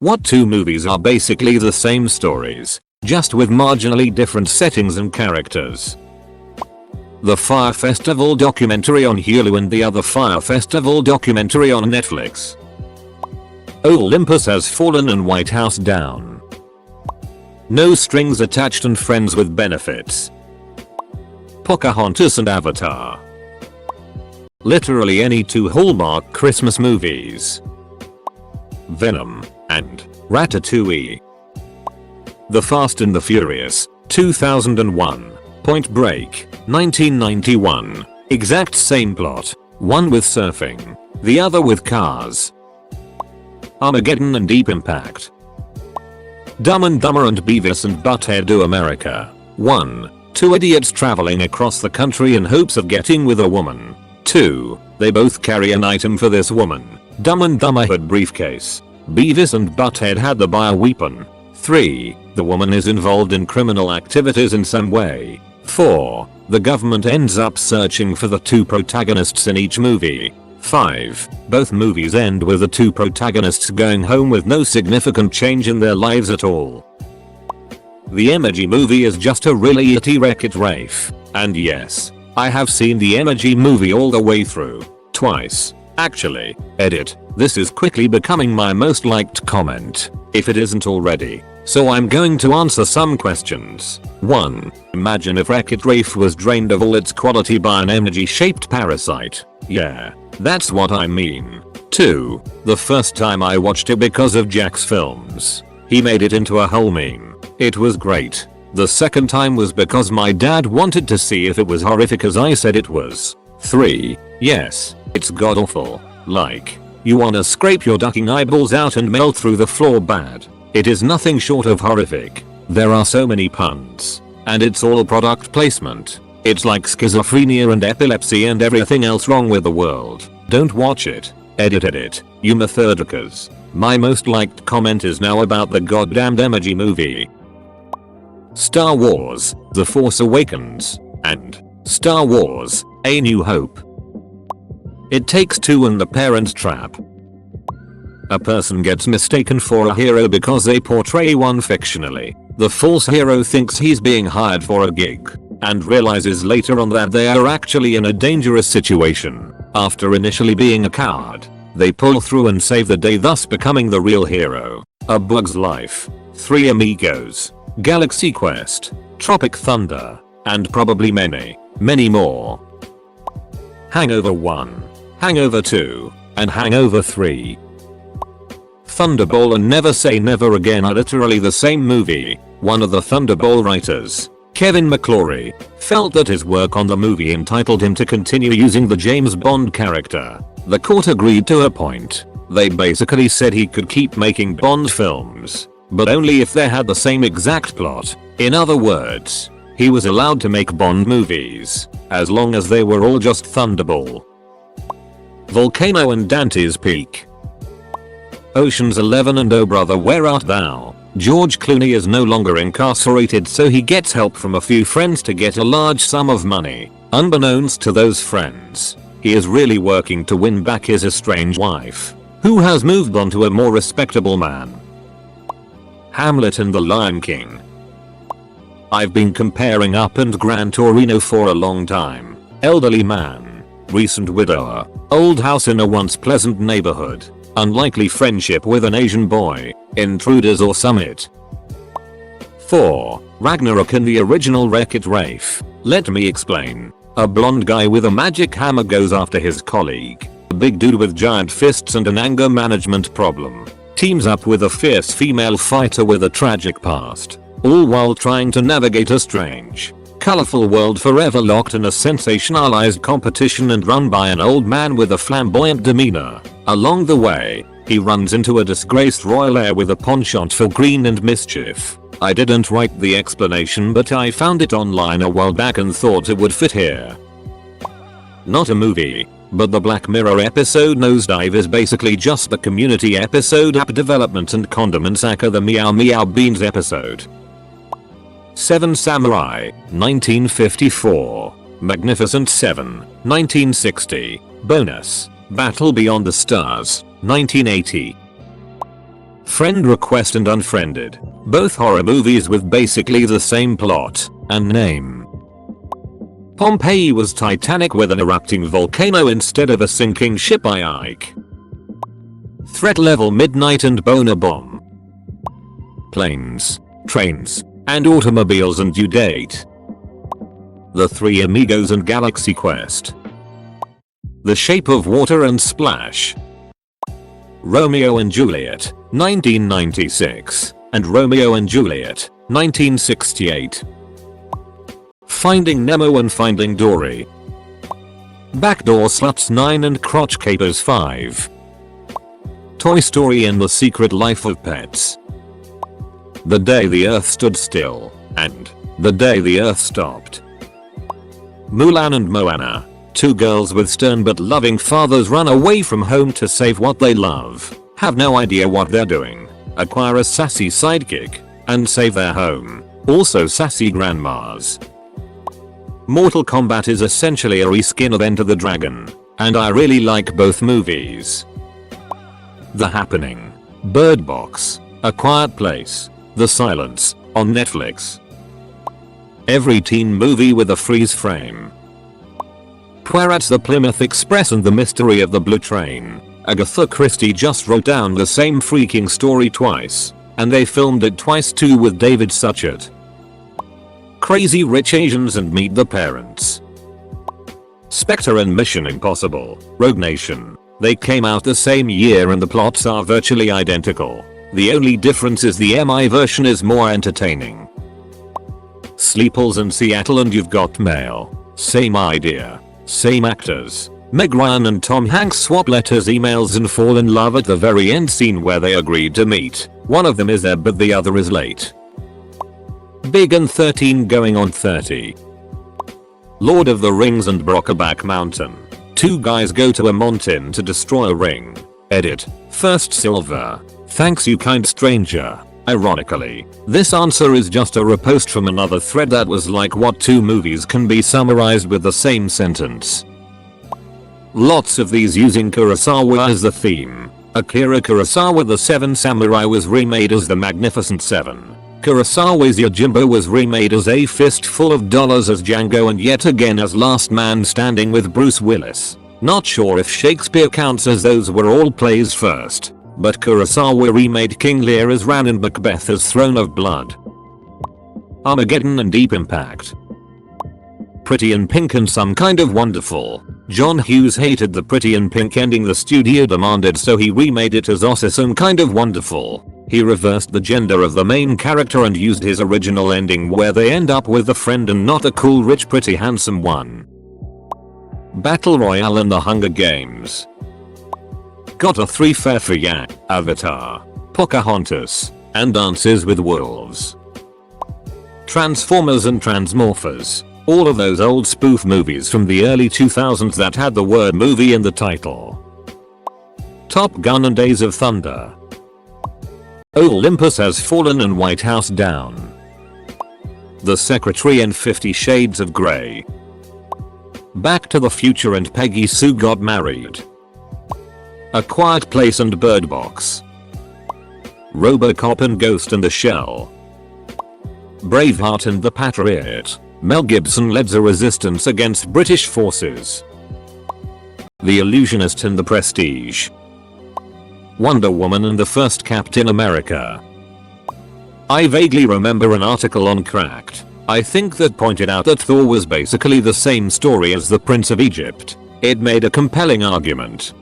What two movies are basically the same stories, just with marginally different settings and characters? The Fire Festival documentary on Hulu and the other Fire Festival documentary on Netflix. Olympus Has Fallen and White House Down. No Strings Attached and Friends with Benefits. Pocahontas and Avatar. Literally any two Hallmark Christmas movies. Venom and Ratatouille. The Fast and the Furious, 2001. Point Break, 1991. Exact same plot, one with surfing, the other with cars. Armageddon and Deep Impact. Dumb and Dumber and Beavis and Butthead Do America. 1. Two idiots traveling across the country in hopes of getting with a woman. 2. They both carry an item for this woman. Dumb and Dumber had briefcase. Beavis and Butthead had the bioweapon. 3. The woman is involved in criminal activities in some way. 4. The government ends up searching for the two protagonists in each movie. 5. Both movies end with the two protagonists going home with no significant change in their lives at all. The Emoji Movie is just a really itty Wreck-It Ralph. And yes, I have seen the Emoji Movie all the way through. Twice. Actually. Edit. This is quickly becoming my most liked comment, if it isn't already. So I'm going to answer some questions. 1. Imagine if Wreck-It Ralph was drained of all its quality by an emoji-shaped parasite. Yeah, that's what I mean. 2. The first time I watched it because of Jack's films. He made it into a whole meme. It was great. The second time was because my dad wanted to see if it was horrific as I said it was. 3. Yes, it's god-awful. Like, you wanna scrape your ducking eyeballs out and melt through the floor bad. It is nothing short of horrific. There are so many puns. And it's all product placement. It's like schizophrenia and epilepsy and everything else wrong with the world. Don't watch it. Edit, you methodicas. My most liked comment is now about the goddamned Emoji Movie. Star Wars, The Force Awakens, and Star Wars, A New Hope. It Takes Two and The Parent Trap. A person gets mistaken for a hero because they portray one fictionally. The false hero thinks he's being hired for a gig, and realizes later on that they are actually in a dangerous situation. After initially being a coward, they pull through and save the day, thus becoming the real hero. A Bug's Life, Three Amigos, Galaxy Quest, Tropic Thunder, and probably many, many more. Hangover 1, Hangover 2, and Hangover 3. Thunderball and Never Say Never Again are literally the same movie. One of the Thunderball writers, Kevin McClory, felt that his work on the movie entitled him to continue using the James Bond character. The court agreed to a point. They basically said he could keep making Bond films, but only if they had the same exact plot. In other words, he was allowed to make Bond movies, as long as they were all just Thunderball. Volcano and Dante's Peak. Ocean's 11 and Oh Brother Where Art Thou? George Clooney is no longer incarcerated, so he gets help from a few friends to get a large sum of money. Unbeknownst to those friends, he is really working to win back his estranged wife, who has moved on to a more respectable man. Hamlet and the Lion King. I've been comparing Up and Gran Torino for a long time. Elderly man, recent widower, old house in a once pleasant neighborhood, unlikely friendship with an Asian boy, intruders or summit. 4. Ragnarok and the original Wreck-It Ralph. Let me explain. A blonde guy with a magic hammer goes after his colleague, a big dude with giant fists and an anger management problem, teams up with a fierce female fighter with a tragic past, all while trying to navigate a strange, colorful world forever locked in a sensationalized competition and run by an old man with a flamboyant demeanor. Along the way, he runs into a disgraced royal heir with a penchant for green and mischief. I didn't write the explanation, but I found it online a while back and thought it would fit here. Not a movie, but the Black Mirror episode Nosedive is basically just the Community episode App Development and Condiments aka the Meow Meow Beans episode. 7 Samurai, 1954. Magnificent 7, 1960. Bonus. Battle Beyond the Stars, 1980. Friend Request and Unfriended. Both horror movies with basically the same plot and name. Pompeii was Titanic with an erupting volcano instead of a sinking ship by Ike. Threat Level Midnight and Boner Bomb. Planes, Trains, and Automobiles and Due Date. The Three Amigos and Galaxy Quest. The Shape of Water and Splash. Romeo and Juliet, 1996, and Romeo and Juliet, 1968. Finding Nemo and Finding Dory. Backdoor Sluts 9 and Crotch Capers 5. Toy Story and the Secret Life of Pets. The Day the Earth Stood Still, and The Day the Earth Stopped. Mulan and Moana. Two girls with stern but loving fathers run away from home to save what they love, have no idea what they're doing, acquire a sassy sidekick, and save their home, also sassy grandmas. Mortal Kombat is essentially a reskin of Enter the Dragon, and I really like both movies. The Happening. Bird Box. A Quiet Place. The Silence, on Netflix. Every teen movie with a freeze frame. Pirates, The Plymouth Express and The Mystery of the Blue Train. Agatha Christie just wrote down the same freaking story twice, and they filmed it twice too with David Suchet. Crazy Rich Asians and Meet the Parents. Spectre and Mission Impossible, Rogue Nation. They came out the same year and the plots are virtually identical. The only difference is the MI version is more entertaining. Sleeples and Seattle and You've Got Mail. Same idea. Same actors. Meg Ryan and Tom Hanks swap letters, emails and fall in love at the very end scene where they agreed to meet. One of them is there but the other is late. Big and 13 going on 30. Lord of the Rings and Brokeback Mountain. Two guys go to a mountain to destroy a ring. Edit. First Silver. Thanks you kind stranger. Ironically, this answer is just a repost from another thread that was like what two movies can be summarized with the same sentence. Lots of these using Kurosawa as the theme. Akira Kurosawa The Seven Samurai was remade as The Magnificent Seven. Kurosawa's Yojimbo was remade as A Fistful of Dollars as Django and yet again as Last Man Standing with Bruce Willis. Not sure if Shakespeare counts as those were all plays first, but Kurosawa remade King Lear as Ran and Macbeth as Throne of Blood. Armageddon and Deep Impact. Pretty in Pink and Some Kind of Wonderful. John Hughes hated the Pretty in Pink ending the studio demanded, so he remade it as Some Kind of Wonderful. He reversed the gender of the main character and used his original ending where they end up with a friend and not a cool rich pretty handsome one. Battle Royale and the Hunger Games. Got a 3 fair for ya, Avatar, Pocahontas, and Dances with Wolves. Transformers and Transmorphers. All of those old spoof movies from the early 2000s that had the word movie in the title. Top Gun and Days of Thunder. Olympus Has Fallen and White House Down. The Secretary and 50 Shades of Grey. Back to the Future and Peggy Sue Got Married. A Quiet Place and Bird Box. RoboCop and Ghost in the Shell. Braveheart and the Patriot. Mel Gibson led the resistance against British forces. The Illusionist and the Prestige. Wonder Woman and the First Captain America. I vaguely remember an article on Cracked, I think, that pointed out that Thor was basically the same story as the Prince of Egypt. It made a compelling argument.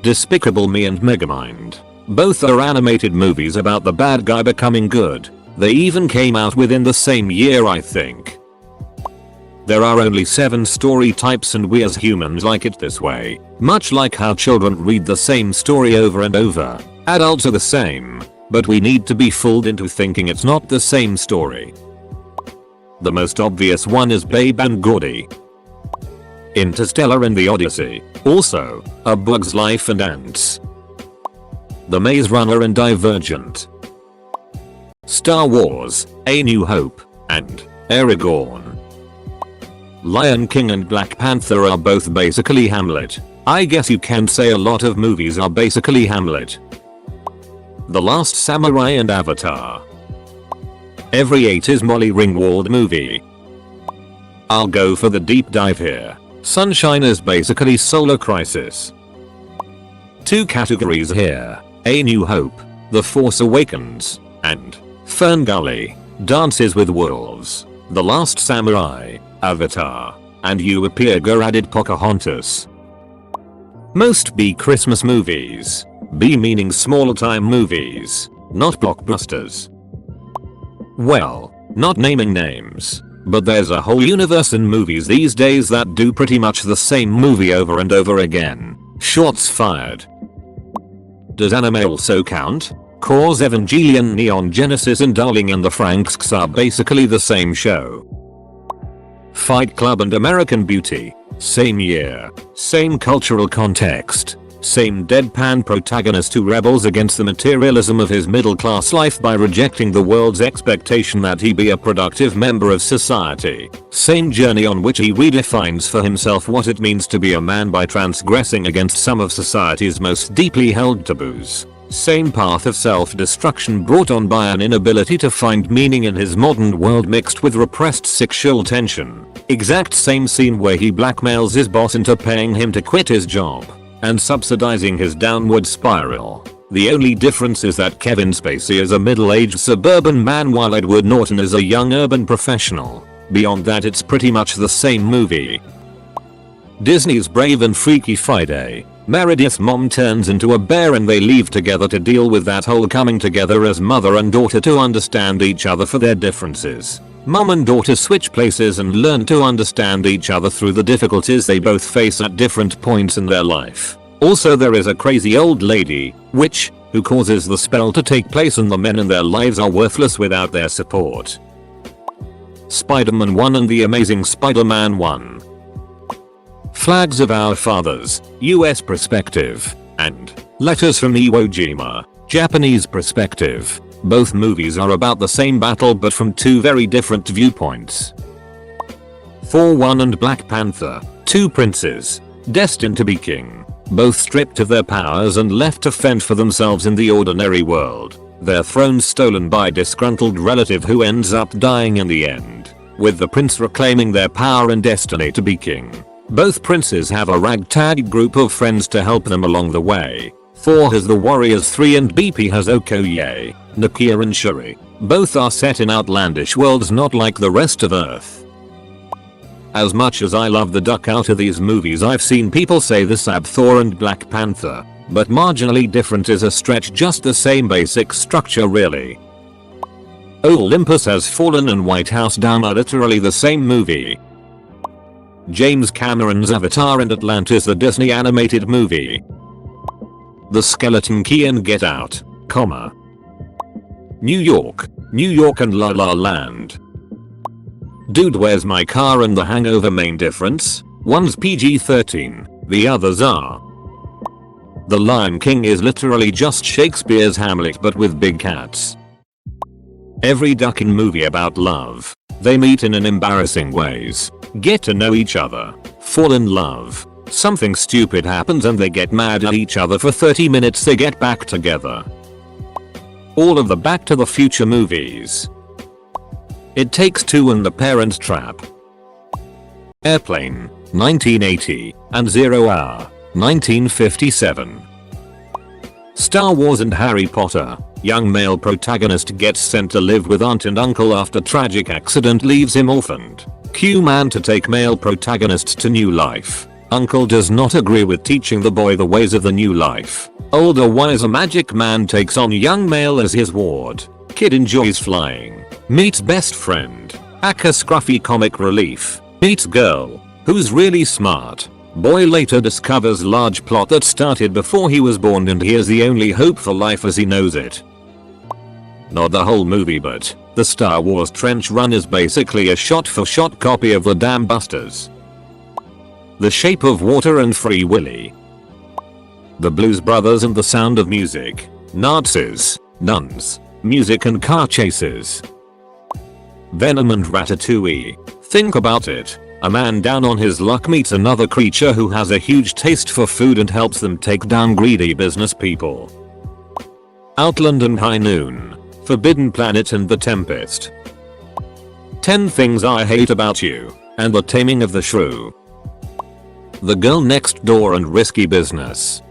Despicable Me and Megamind. Both are animated movies about the bad guy becoming good. They even came out within the same year, I think. There are only 7 story types and we as humans like it this way. Much like how children read the same story over and over. Adults are the same, but we need to be fooled into thinking it's not the same story. The most obvious one is Babe and Gordy. Interstellar and the Odyssey. Also, A Bug's Life and Ants. The Maze Runner and Divergent. Star Wars, A New Hope, and Aragorn. Lion King and Black Panther are both basically Hamlet. I guess you can say a lot of movies are basically Hamlet. The Last Samurai and Avatar. Every 80s Molly Ringwald movie. I'll go for the deep dive here. Sunshine is basically Solar Crisis. 2 categories here. A New Hope, The Force Awakens, and Fern Gully, Dances with Wolves, The Last Samurai, Avatar, and You Appear added Pocahontas. Most B Christmas movies. B meaning smaller time movies, not blockbusters. Well, not naming names, but there's a whole universe in movies these days that do pretty much the same movie over and over again. Shots fired. Does anime also count? Cause Evangelion, Neon Genesis and Darling in the Franxx are basically the same show. Fight Club and American Beauty. Same year, same cultural context, same deadpan protagonist who rebels against the materialism of his middle class life by rejecting the world's expectation that he be a productive member of society. Same journey on which he redefines for himself what it means to be a man by transgressing against some of society's most deeply held taboos. Same path of self-destruction brought on by an inability to find meaning in his modern world mixed with repressed sexual tension. Exact same scene where he blackmails his boss into paying him to quit his job and subsidizing his downward spiral. The only difference is that Kevin Spacey is a middle-aged suburban man while Edward Norton is a young urban professional. Beyond that, it's pretty much the same movie. Disney's Brave and Freaky Friday. Meredith's mom turns into a bear and they leave together to deal with that whole coming together as mother and daughter to understand each other for their differences. Mom and daughter switch places and learn to understand each other through the difficulties they both face at different points in their life. Also, there is a crazy old lady, witch, who causes the spell to take place and the men in their lives are worthless without their support. Spider-Man 1 and The Amazing Spider-Man 1. Flags of Our Fathers, US perspective, and Letters from Iwo Jima, Japanese perspective. Both movies are about the same battle but from 2 very different viewpoints. Thor 1 and Black Panther, 2 princes, destined to be king, both stripped of their powers and left to fend for themselves in the ordinary world, their thrones stolen by a disgruntled relative who ends up dying in the end, with the prince reclaiming their power and destiny to be king. Both princes have a ragtag group of friends to help them along the way. Thor has the Warriors 3 and BP has Okoye, Nakia and Shuri. Both are set in outlandish worlds not like the rest of Earth. As much as I love the duck out of these movies, I've seen people say the sab Thor and Black Panther, but marginally different is a stretch, just the same basic structure really. Olympus Has Fallen and White House Down are literally the same movie. James Cameron's Avatar and Atlantis, the Disney animated movie. The Skeleton Key and Get Out, New York and La La Land. Dude, Where's My Car and The Hangover. Main difference? One's PG-13, the others are. The Lion King is literally just Shakespeare's Hamlet but with big cats. Every ducking movie about love. They meet in an embarrassing ways, get to know each other, fall in love. Something stupid happens and they get mad at each other for 30 minutes. They get back together. All of the Back to the Future movies. It Takes Two and The Parent Trap. Airplane, 1980, and 0 Hour, 1957. Star Wars and Harry Potter. Young male protagonist gets sent to live with aunt and uncle after tragic accident leaves him orphaned. Cue man to take male protagonists to new life. Uncle does not agree with teaching the boy the ways of the new life. Older wiser magic man takes on young male as his ward. Kid enjoys flying. Meets best friend. Aka scruffy comic relief. Meets girl, who's really smart. Boy later discovers large plot that started before he was born and he is the only hope for life as he knows it. Not the whole movie, but the Star Wars Trench Run is basically a shot-for-shot copy of the Dam Busters. The Shape of Water and Free Willy. The Blues Brothers and The Sound of Music. Nazis, nuns, music and car chases. Venom and Ratatouille. Think about it. A man down on his luck meets another creature who has a huge taste for food and helps them take down greedy business people. Outland and High Noon, Forbidden Planet and The Tempest. 10 Things I Hate About You, and The Taming of the Shrew. The Girl Next Door and Risky Business.